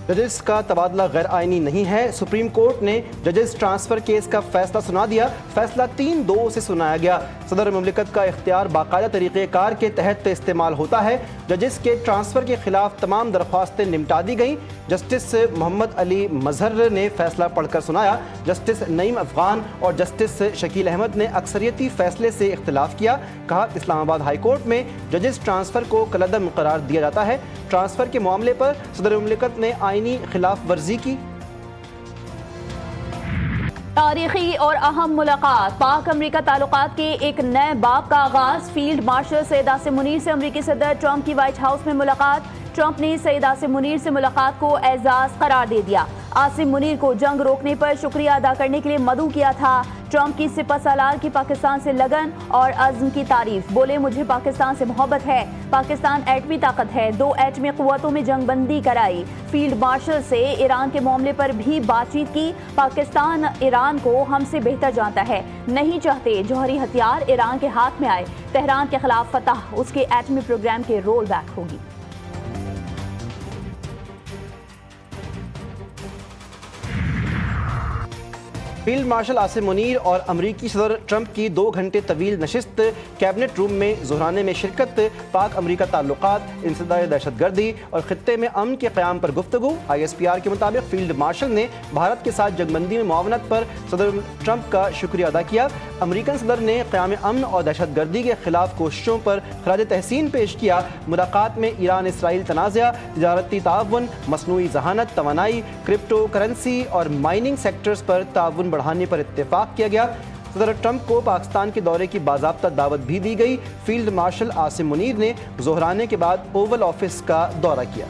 जजेस का तबादला गैर आइनी नहीं है। सुप्रीम कोर्ट ने जजेस ट्रांसफर केस का फैसला सुना दिया। फैसला 3-2 से सुनाया गया। सदर मुमलिकत का इख्तियार बाकायदा तरीक़ेकार के तहत इस्तेमाल होता है। जजेस के ट्रांसफर के खिलाफ तमाम दरख्वास्तें निपटा दी गईं। जस्टिस मोहम्मद अली मजहर ने फैसला पढ़कर सुनाया। जस्टिस नईम अफगान और जस्टिस शकील अहमद ने अक्सरियती फैसले से इख्तिलाफ किया। कहा, इस्लामाबाद हाई कोर्ट में जजेस ट्रांसफर को कलअदम करार दिया जाता है। ट्रांसफर के मामले पर सदर मुमलिकत ने आईनी खिलाफ वर्जी की। तारीखी और अहम मुलाकात, पाक अमरीका ताल्लुकात के एक नए बाब का आगाज। फील्ड मार्शल सैयद आसिम मुनीर से अमरीकी सदर ट्रंप की व्हाइट हाउस में मुलाकात। ट्रंप ने सैयद आसिम मुनीर से मुलाकात को एजाज करार दे दिया। आसिम मुनीर को जंग रोकने पर शुक्रिया अदा करने के लिए मदऊ किया था। ट्रंप की सिपहसालार की पाकिस्तान से लगन और अज़्म की तारीफ। बोले, मुझे पाकिस्तान से मोहब्बत है। पाकिस्तान एटमी ताकत है। 2 एटमी क़ुव्वतों में जंगबंदी कराई। फील्ड मार्शल से ईरान के मामले पर भी बातचीत की। पाकिस्तान ईरान को हमसे बेहतर जानता है। नहीं चाहते जौहरी हथियार ईरान के हाथ में आए। तेहरान के खिलाफ फतह उसके एटमी प्रोग्राम के रोल बैक होगी। फील्ड मार्शल आसिम मुनीर और अमरीकी सदर ट्रंप की 2 घंटे तवील नशिस्त, कैबिनेट रूम में ज़ोहराने में शिरकत, पाक अमरीका ताल्लुकात, इंसदाद दहशतगर्दी और खित्ते में अमन के क़याम पर गुफ्तगू। ISPR के मुताबिक फील्ड मार्शल ने भारत के साथ जंगबंदी में मुआवनत पर सदर ट्रंप का शुक्रिया अदा किया। अमरीकन सदर ने क़याम अमन और दहशतगर्दी के खिलाफ कोशिशों पर खराज तहसीन पेश किया। मुलाकात में ईरान इसराइल तनाज़ा, तिजारती ताउन, मसनूई जहानत, तवानाई, क्रिप्टो करेंसी और माइनिंग सेक्टर्स पर ताउन बढ़ाने पर इत्तेफाक किया गया। सदर ट्रंप को पाकिस्तान के दौरे की बाज़ाब्ता दावत भी दी गई। फील्ड मार्शल आसिम मुनीर ने ज़ोहराने के बाद ओवल ऑफिस का दौरा किया।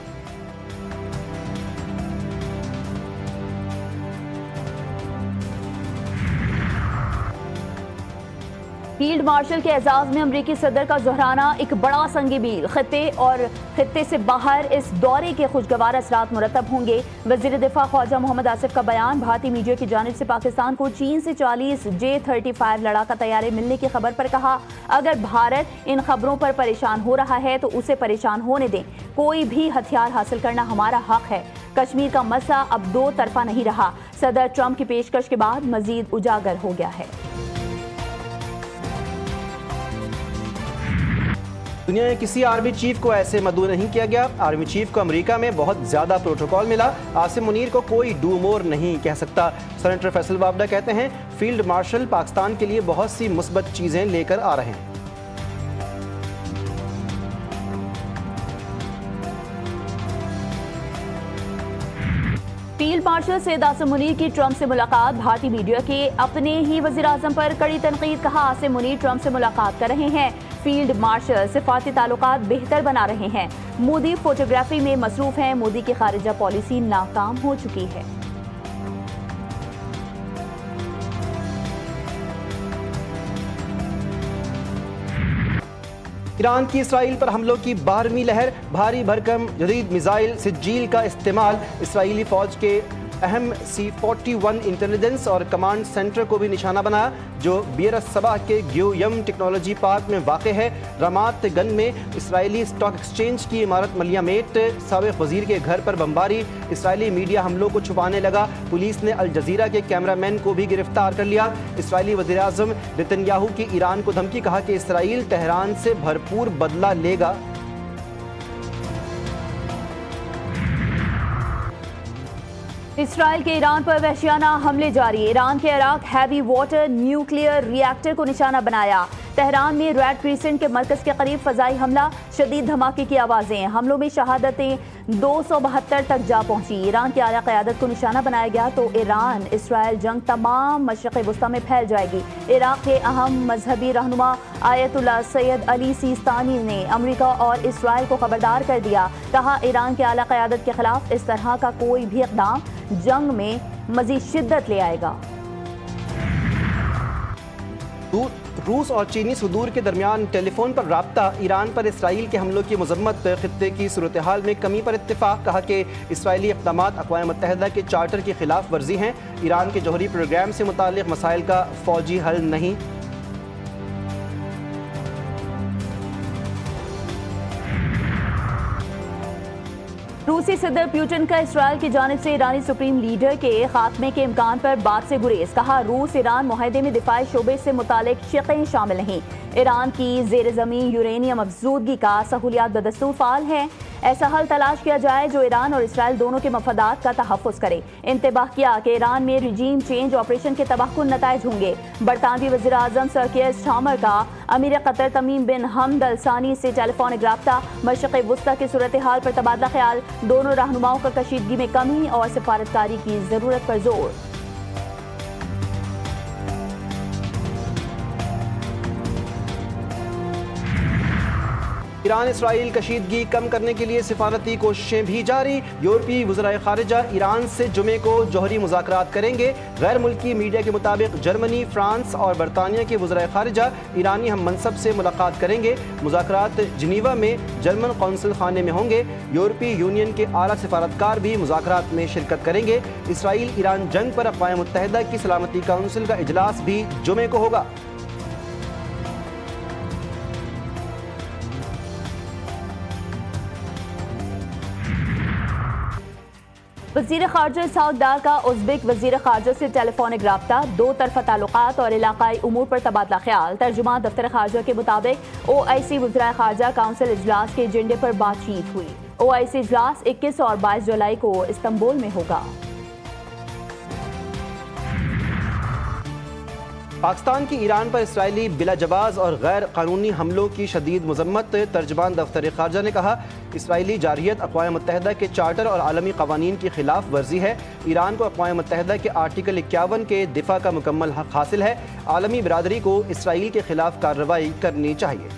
फील्ड मार्शल के एजाज में अमरीकी सदर का ज़ोहराना एक बड़ा संगी मील। खित्ते से बाहर इस दौरे के खुशगवार असरात मुरतब होंगे। वज़ीर दिफा ख्वाजा मोहम्मद आसिफ का बयान। भारतीय मीडिया की जानिब से पाकिस्तान को चीन से 40 J-35 लड़ाका तैयारे मिलने की खबर पर कहा, अगर भारत इन खबरों पर परेशान हो रहा है तो उसे परेशान होने दें। कोई भी हथियार हासिल करना हमारा हक है। कश्मीर का मसला अब 2 तरफा नहीं रहा। सदर ट्रंप की पेशकश के बाद मजीद उजागर हो गया है। दुनिया में किसी आर्मी चीफ को ऐसे मदऊ नहीं किया गया। आर्मी चीफ को अमेरिका में बहुत ज़्यादा प्रोटोकॉल मिला। आसिम मुनीर को कोई डू मोर नहीं कह सकता। सेनेटर फैसल बाबडा कहते हैं, फील्ड मार्शल पाकिस्तान के लिए बहुत सी मुस्बत चीज़ें लेकर आ रहे हैं। फील्ड मार्शल सैयद आसिम मुनीर की ट्रंप से मुलाकात। भारतीय मीडिया के अपने ही वज़ीर आज़म पर कड़ी तनकीद। कहा, आसिम मुनीर ट्रंप से मुलाकात कर रहे हैं। फील्ड मार्शल सिफाती ताल्लुकात बेहतर बना रहे हैं। मोदी फोटोग्राफी में मसरूफ हैं। मोदी की खारिजा पॉलिसी नाकाम हो चुकी है। ईरान की इसराइल पर हमलों की 12वीं लहर। भारी भरकम जदीद मिसाइल सिज्जील का इस्तेमाल। इसराइली फ़ौज के अहम C-41 इंटेलिजेंस और कमांड सेंटर को भी निशाना बनाया, जो बियर सबा के ग्यूयम टेक्नोलॉजी पार्क में वाक़ है। रमात गन में इसराइली स्टॉक एक्सचेंज की इमारत मलियामेट। साबिक़ वज़ीर के घर पर बमबारी। इसराइली मीडिया हमलों को छुपाने लगा। पुलिस ने अल जज़ीरा के कैमरामैन को भी गिरफ्तार कर लिया। इसराइली वज़ीर आज़म नेतन्याहू की ईरान को धमकी। कहा कि इसराइल तेहरान से भरपूर बदला लेगा। इसराइल के ईरान पर वहशियाना हमले जारी। ईरान के Iraq heavy water nuclear reactor को निशाना बनाया। तेहरान में रेड क्रिसेंट के मरकज के करीब फजाई हमला। शदीद धमाके की आवाज़ें। हमलों में शहादतें 272 तक जा पहुंची। ईरान की आला क़यादत को निशाना बनाया गया तो ईरान इसराइल जंग तमाम मशरिक़ वस्ता में फैल जाएगी। इराक़ के अहम मजहबी रहनुमा आयतुल्लाह सैयद अली सिस्तानी ने अमरीका और इसराइल को खबरदार कर दिया। कहा, ईरान की आला क़यादत के खिलाफ इस तरह का कोई भी इक़दाम जंग में मज़ीद शिद्दत ले आएगा। रूस और चीनी सुदूर के दरमियान टेलीफोन पर राब्ता। ईरान पर इसराइल के हमलों की मजम्मत। खित्ते की सूरत हाल में कमी पर इत्तेफाक। कहा कि इसराइली इक़दामात अक़वाम मुत्तहिदा के चार्टर की खिलाफ वर्जी हैं। ईरान के जौहरी प्रोग्राम से मुताल्लिक़ मसाइल का फ़ौजी हल नहीं। रूसी सदर पुतिन का इसराइल की जानिब से ईरानी सुप्रीम लीडर के खात्मे के इम्कान पर बात से गुरेज। कहा, रूस ईरान मुआहदे में दिफाई शोबे से मुतालिक शिक़ें शामिल नहीं। ईरान की ज़ेर ज़मीन यूरेनियम अफजूदगी का सहूलियात बदस्तूर फाल है। ऐसा हल तलाश किया जाए जो ईरान और इसराइल दोनों के मफादात का तहफ़्फ़ुज़ करे। इंतबाह किया कि ईरान में रिजीम चेंज ऑपरेशन के तबाहकुन नताइज होंगे। बरतानवी वज़ीर आज़म सर कियर स्टार्मर का अमीर कतर तमीम बिन हमद अल सानी से टेलीफोनिक राब्ता। मशरिक़ वुस्ता की सूरत हाल पर तबादला ख्याल। दोनों रहनुमाओं का कशीदगी में कमी और सिफारतकारी की ज़रूरत पर जोर। ईरान इसराइल कशीदगी कम करने के लिए सिफारती कोशिशें भी जारी। यूरोपीय वज़राए ख़ारिजा ईरान से जुमे को जौहरी मुज़ाकरात करेंगे। गैर मुल्की मीडिया के मुताबिक जर्मनी, फ्रांस और बरतानिया के वज़राए ख़ारिजा ईरानी हम मनसब से मुलाकात करेंगे। मुज़ाकरात जिनीवा में जर्मन कौंसल खाने में होंगे। यूरोपीय यूनियन के आला सिफारतकार भी मुज़ाकरात में शिरकत करेंगे। इसराइल ईरान जंग पर अक़वाम मुत्तहिदा की सलामती काउंसिल का इजलास भी जुमे को होगा। वज़ीर ख़ारजा इसहाक़ डार का उज़्बेक वज़ीर ख़ारजा से टेलीफोनिक राब्ता। दो तरफ़ा ताल्लुक़ात और इलाक़ाई उमूर पर तबादला ख्याल। तर्जुमान दफ्तर ख़ारजा के मुताबिक OIC वज़राए ख़ारजा काउंसिल इजलास के एजेंडे पर बातचीत हुई। OIC इजलास 21 और 22 जुलाई को इस्तांबुल में होगा। पाकिस्तान की ईरान पर इसराइली बिलाजवाज़ और गैर कानूनी हमलों की शदीद मज़म्मत। तर्जुमान दफ्तर ख़ारजा ने कहा, इसराइली जारियत अक़वाम मुत्तहिदा के चार्टर और आलमी क़वानीन की खिलाफ वर्जी है। ईरान को अक़वाम मुत्तहिदा के आर्टिकल 51 के दिफा का मुकम्मल हक़ हासिल है। आलमी बिरादरी को इसराइल के खिलाफ कार्रवाई करनी चाहिए।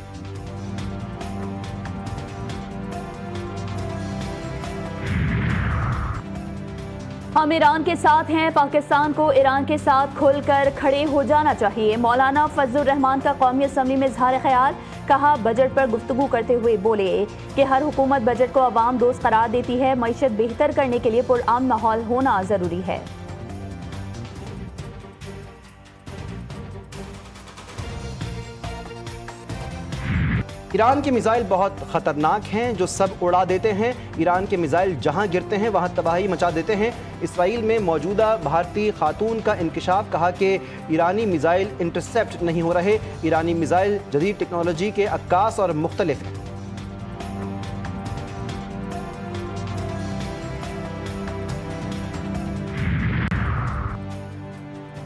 हम ईरान के साथ हैं। पाकिस्तान को ईरान के साथ खुलकर खड़े हो जाना चाहिए। मौलाना फजलुर रहमान का कौमी असम्बली में इज़हार ख्याल। कहा, बजट पर गुफ्तगू करते हुए बोले कि हर हुकूमत बजट को अवाम दोस्त करार देती है। मईशत बेहतर करने के लिए पुरअमन माहौल होना ज़रूरी है। ईरान के मिसाइल बहुत ख़तरनाक हैं जो सब उड़ा देते हैं। ईरान के मिसाइल जहां गिरते हैं वहां तबाही मचा देते हैं। इसराइल में मौजूदा भारतीय खातून का इंकशाफ। कहा कि ईरानी मिसाइल इंटरसेप्ट नहीं हो रहे। ईरानी मिसाइल जदीद टेक्नोलॉजी के अक्कास और मुख्तलिफ हैं।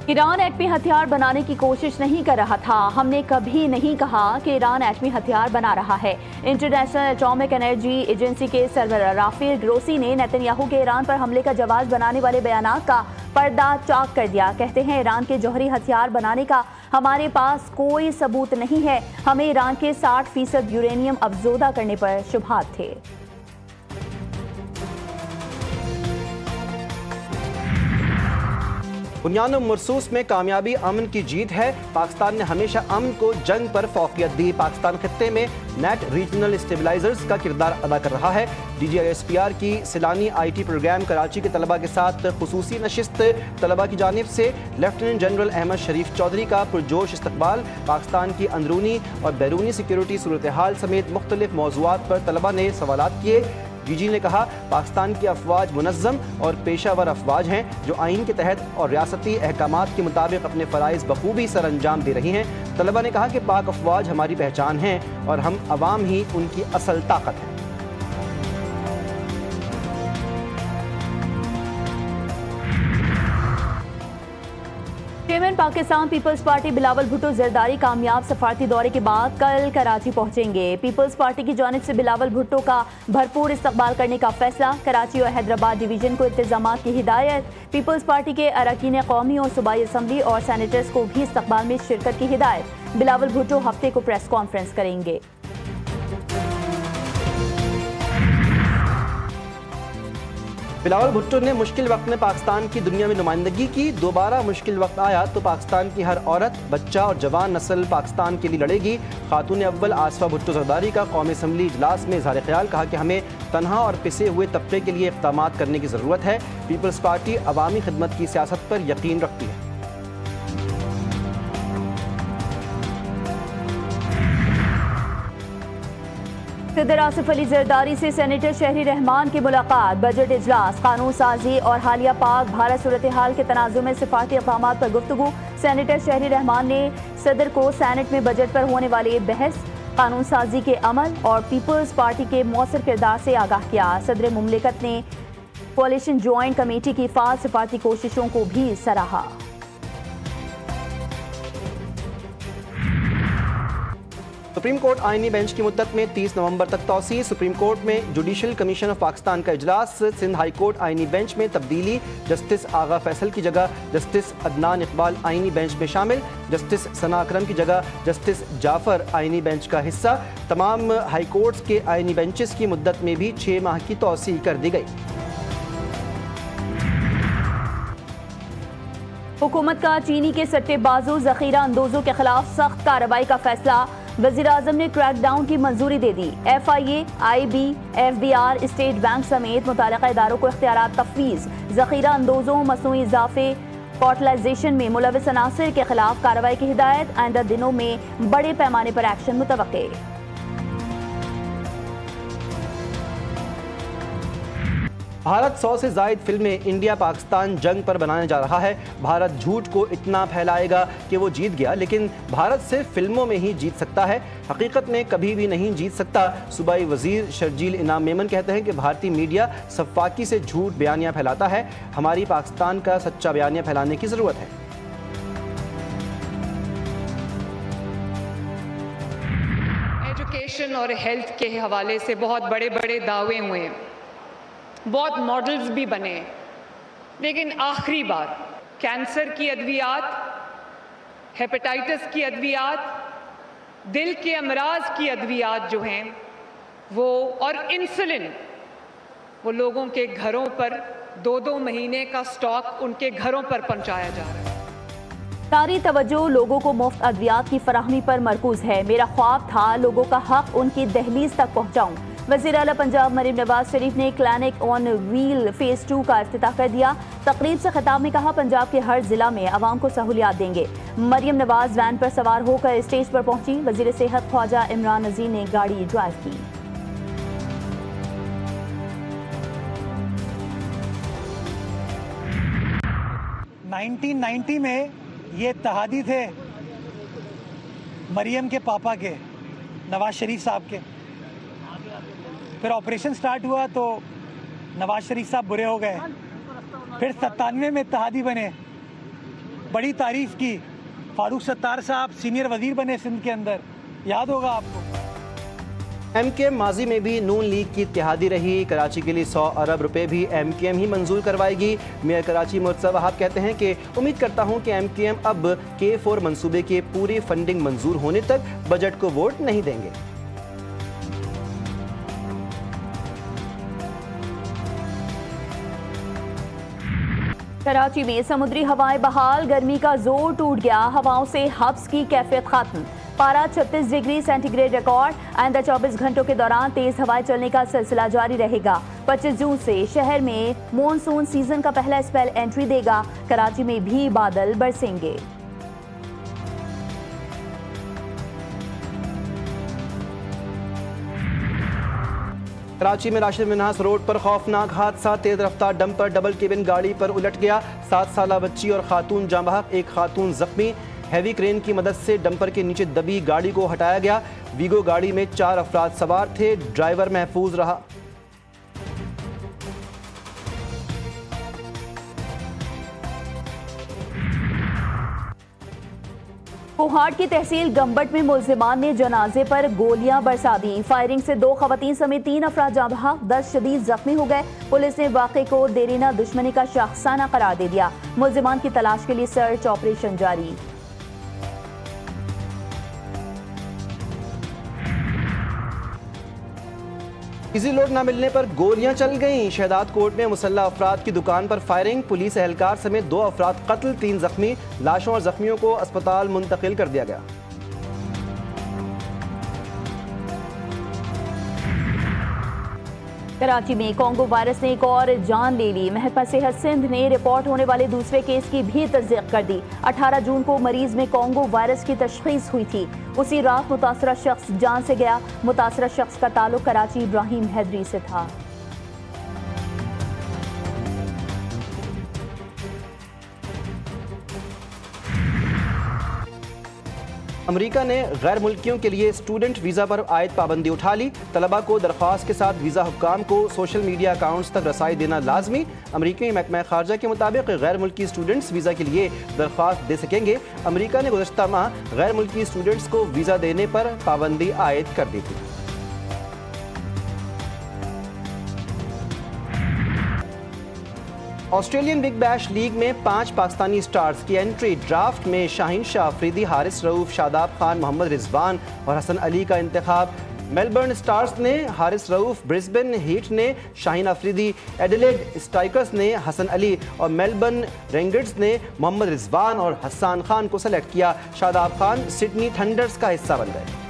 ईरान एटमी हथियार बनाने की कोशिश नहीं कर रहा था। हमने कभी नहीं कहा कि ईरान एटमी हथियार बना रहा है। इंटरनेशनल एटॉमिक एनर्जी एजेंसी के सरबराह राफेल ग्रोसी ने नेतन्याहू के ईरान पर हमले का जवाब बनाने वाले बयानात का पर्दा चाक कर दिया। कहते हैं, ईरान के जौहरी हथियार बनाने का हमारे पास कोई सबूत नहीं है। हमें ईरान के 60% यूरेनियम अफजोदा करने पर शुबहात थे। बुनियाद मरसूस में कामयाबी अमन की जीत है। पाकिस्तान ने हमेशा अमन को जंग पर फौकियत दी। पाकिस्तान खित्ते में नेट रीजनल स्टेबलाइजर्स का किरदार अदा कर रहा है। DGISPR की सिलानी IT प्रोग्राम कराची के तलबा के साथ खुसूसी नशिस्त। तलबा की जानिब से लेफ्टिनेंट जनरल अहमद शरीफ चौधरी का पुरजोश इस्तकबाल। पाकिस्तान की अंदरूनी और बैरूनी सिक्योरिटी सूरत हाल समेत मुख्तलिफ मौज़ूआत पर तलबा ने सवालात किए। DG ने कहा, पाकिस्तान की अफवाज मुनज़्ज़म और पेशावर अफवाज हैं जो आइन के तहत और रियासती अहकामात के मुताबिक अपने फ़राइज़ बखूबी सर अंजाम दे रही हैं। तलबा ने कहा कि पाक अफवाज हमारी पहचान हैं और हम अवाम ही उनकी असल ताकत हैं। चेयरमैन पाकिस्तान पीपल्स पार्टी बिलावल भुट्टो जरदारी कामयाब सफारती दौरे के बाद कल कराची पहुंचेंगे। पीपल्स पार्टी की जानिब से बिलावल भुट्टो का भरपूर इस्तकबाल करने का फैसला। कराची और हैदराबाद डिवीजन को इंतजामात की हिदायत। पीपल्स पार्टी के अरकान कौमी और सूबाई असम्बली और सैनेटर्स को भी इस्तकबाल में शिरकत की हिदायत। बिलावल भुट्टो हफ्ते को प्रेस कॉन्फ्रेंस करेंगे। बिलावल भुट्टो ने मुश्किल वक्त में पाकिस्तान की दुनिया में नुमाइंदगी की। दोबारा मुश्किल वक्त आया तो पाकिस्तान की हर औरत, बच्चा और जवान नस्ल पाकिस्तान के लिए लड़ेगी। खातून अव्वल आसफा भुट्टो जरदारी का कौमी असम्बली इजलास में इज़हार ख्याल। कहा कि हमें तनहा और पिसे हुए तबके के लिए इक़दामात करने की ज़रूरत है। पीपल्स पार्टी अवामी खिदमत की सियासत पर यकीन रखती है। सदर आसिफ अली जरदारी से सेनेटर शहरी रहमान की मुलाकात, बजट इजलास, कानून साजी और हालिया पाक भारत सूरत हाल के तनाजुर में सिफारती अक़दाम पर गुफ्तगू। सेनेटर शहरी रहमान ने सदर को सेनेट में बजट पर होने वाली बहस, कानून साजी के अमल और पीपल्स पार्टी के मौसर किरदार से आगाह किया। सदर मुमलिकत ने कोalition ज्वाइंट कमेटी की फाल सिफारती कोशिशों को भी सराहा। सुप्रीम कोर्ट आईनी बेंच की मुद्दत में 30 नवंबर तक तौसी। सुप्रीम कोर्ट में जुडिशल कमीशन ऑफ पाकिस्तान का इजलास। सिंध हाई कोर्ट आईनी बेंच में तब्दीली, जस्टिस आगा फैसल की जगह जस्टिस अदनान इकबाल आईनी बेंच में शामिल, जस्टिस सना अकरम की जगह जस्टिस जाफर आईनी बेंच का हिस्सा। तमाम हाई कोर्ट्स के आईनी बेंचेस की मुद्दत में भी 6 माह की तौसी कर दी गई। हुकूमत का चीनी के सट्टेबाजों जखीरा अंदोजों के खिलाफ सख्त कार्रवाई का फैसला। वज़ीर आज़म ने क्रैकडाउन की मंजूरी दे दी। FIA, IB, FBR, state bank समेत मुताल्लिक़ा इदारों को इख्तियारात तफवीज़। जखीरा अंदोजों, मसनूई इजाफे, पोर्टलाइजेशन में मुलविस अनासिर के खिलाफ कार्रवाई की हिदायत। आइंदा दिनों में बड़े पैमाने पर एक्शन मुतवक्के। भारत 100 से ज़ायद फिल्में इंडिया पाकिस्तान जंग पर बनाने जा रहा है। भारत झूठ को इतना फैलाएगा कि वो जीत गया, लेकिन भारत सिर्फ फिल्मों में ही जीत सकता है, हकीकत में कभी भी नहीं जीत सकता। सूबाई वजीर शर्जील इनाम मेमन कहते हैं कि भारतीय मीडिया सफाकी से झूठ बयानियाँ फैलाता है। हमारी पाकिस्तान का सच्चा बयानिया फैलाने की ज़रूरत है। एजुकेशन और हेल्थ के हवाले से बहुत बड़े बड़े दावे हुए, बहुत मॉडल्स भी बने, लेकिन आखिरी बार कैंसर की अद्वियात, हेपेटाइटिस की अद्वियात, दिल के अमराज की अद्वियात जो हैं वो, और इंसुलिन, वो लोगों के घरों पर 2-2 महीने का स्टॉक उनके घरों पर पहुंचाया जा रहा है। सारी तवज्जो लोगों को मुफ्त अद्वियात की फराहमी पर मरकूज है। मेरा ख्वाब था लोगों का हक उनकी दहलीज तक पहुँचाऊँ। वज़ीर आला पंजाब मरीम नवाज शरीफ ने क्लिनिक ऑन व्हील फेज़ 2 का इफ्तिताह कर दिया। तकरीब से खिताब में कहा, पंजाब के हर जिला में आवाम को सहूलियात देंगे। मरीम नवाज वैन पर सवार होकर स्टेज पर पहुंची। वज़ीर सेहत ख्वाजा इमरान नज़ीर ने गाड़ी ड्राइव की। $1990 में ये इत्तेहादी थे मरियम के पापा के, नवाज शरीफ साहब के। फिर ऑपरेशन स्टार्ट हुआ तो नवाज शरीफ साहब बुरे हो गए। फिर 97 में इत्तेहादी बने, बड़ी तारीफ की। फारूक सत्तार साहब सीनियर वजीर बने सिंध के अंदर, याद होगा आपको। MKM माजी में भी नून लीग की इत्तेहादी रही। कराची के लिए 100 अरब रुपए भी MKM ही मंजूर करवाएगी। मेयर कराची मुर्तज़ा वहाब कहते हैं कि उम्मीद करता हूं कि MKM अब K4 मंसूबे के पूरी फंडिंग मंजूर होने तक बजट को वोट नहीं देंगे। कराची में समुद्री हवाएं बहाल, गर्मी का जोर टूट गया। हवाओं से हब्स की कैफियत खत्म। पारा 36 डिग्री सेंटीग्रेड रिकॉर्ड। आइंदा 24 घंटों के दौरान तेज हवाएं चलने का सिलसिला जारी रहेगा। 25 जून से शहर में मॉनसून सीजन का पहला स्पेल एंट्री देगा। कराची में भी बादल बरसेंगे। कराची में राशिद मिन्हास रोड पर खौफनाक हादसा। तेज रफ्तार डंपर डबल केबिन गाड़ी पर उलट गया। 7 साला बच्ची और खातून जाँ बहक, एक खातून जख्मी। हैवी क्रेन की मदद से डंपर के नीचे दबी गाड़ी को हटाया गया। वीगो गाड़ी में 4 अफराद सवार थे, ड्राइवर महफूज रहा। कोहाड़ की तहसील गंबट में मुल्जिमान ने जनाजे पर गोलियां बरसा दी। फायरिंग से 2 खवातीन समेत 3 अफराद जाँ बहक, 10 शदीद जख्मी हो गए। पुलिस ने वाक़े को देरीना दुश्मनी का शाखसाना करार दे दिया। मुल्जिमान की तलाश के लिए सर्च ऑपरेशन जारी। इजी लोड न मिलने पर गोलियां चल गईं। शहदाद कोर्ट में मुसल्ला अफराद की दुकान पर फायरिंग। पुलिस एहलकार समेत 2 अफराद कत्ल, 3 जख्मी। लाशों और जख्मियों को अस्पताल मुंतकिल कर दिया गया। कराची में कोंगो वायरस ने एक और जान ले ली। महकमा सेहत सिंध ने रिपोर्ट होने वाले दूसरे केस की भी तस्दीक कर दी। 18 जून को मरीज में कोंगो वायरस की तशखीस हुई थी। उसी रात मुतासरा शख्स जान से गया। मुतासरा शख्स का ताल्लुक कराची इब्राहिम हैदरी से था। अमेरिका ने गैर मुल्कियों के लिए स्टूडेंट वीज़ा पर आयद पाबंदी उठा ली। तलबा को दरख्वास्त के साथ वीज़ा हुक्काम को सोशल मीडिया अकाउंट्स तक रसाई देना लाजमी। अमेरिकी महकमा खारजा के मुताबिक गैर मुल्की स्टूडेंट्स वीज़ा के लिए दरख्वास्त दे सकेंगे। अमेरिका ने गुज़श्ता माह गैर मुल्की स्टूडेंट्स को वीज़ा देने पर पाबंदी आयद कर दी थी। ऑस्ट्रेलियन बिग बैश लीग में 5 पाकिस्तानी स्टार्स की एंट्री। ड्राफ्ट में शाहीन शाह अफरीदी, हारिस रऊफ, शादाब खान, मोहम्मद रिजवान और हसन अली का इंतखाब। मेलबर्न स्टार्स ने हारिस रऊफ, ब्रिस्बेन हीट ने शाहीन अफरीदी, एडिलेड स्ट्राइकर्स ने हसन अली और मेलबर्न रेंगर्स ने मोहम्मद रिजवान और हसन खान को सेलेक्ट किया। शादाब खान सिडनी थंडर्स का हिस्सा बन गए।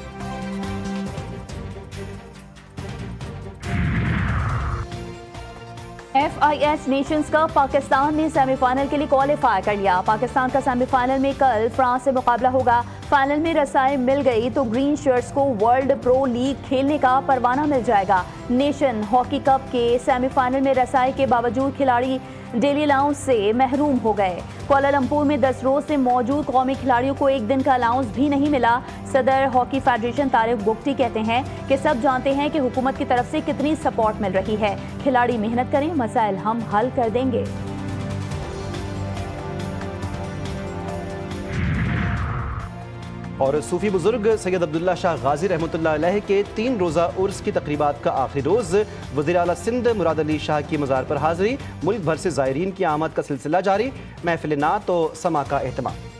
FIH नेशंस कप पाकिस्तान ने सेमीफाइनल के लिए क्वालिफाई कर लिया। पाकिस्तान का सेमीफाइनल में कल फ्रांस से मुकाबला होगा। फाइनल में रसाई मिल गई तो ग्रीन शर्ट्स को वर्ल्ड प्रो लीग खेलने का परवाना मिल जाएगा। नेशन हॉकी कप के सेमीफाइनल में रसाई के बावजूद खिलाड़ी डेली अलाउंस से महरूम हो गए। कुआलालंपुर में 10 रोज से मौजूद कौमी खिलाड़ियों को एक दिन का अलाउंस भी नहीं मिला। सदर हॉकी फेडरेशन तारिक बुगटी कहते हैं कि सब जानते हैं कि हुकूमत की तरफ से कितनी सपोर्ट मिल रही है। खिलाड़ी मेहनत करें, मसाइल हम हल कर देंगे। और सूफी बुजुर्ग सैयद अब्दुल्ला शाह गाजी रहमतुल्लाह अलैह के 3 रोज़ा उर्स की तकरीबात का आखिरी रोज़। वज़ीर आला सिंध मुराद अली शाह की मज़ार पर हाज़री। मुल्क भर से ज़ायरीन की आमद का सिलसिला जारी। महफिल नात और समा का एहतमाम।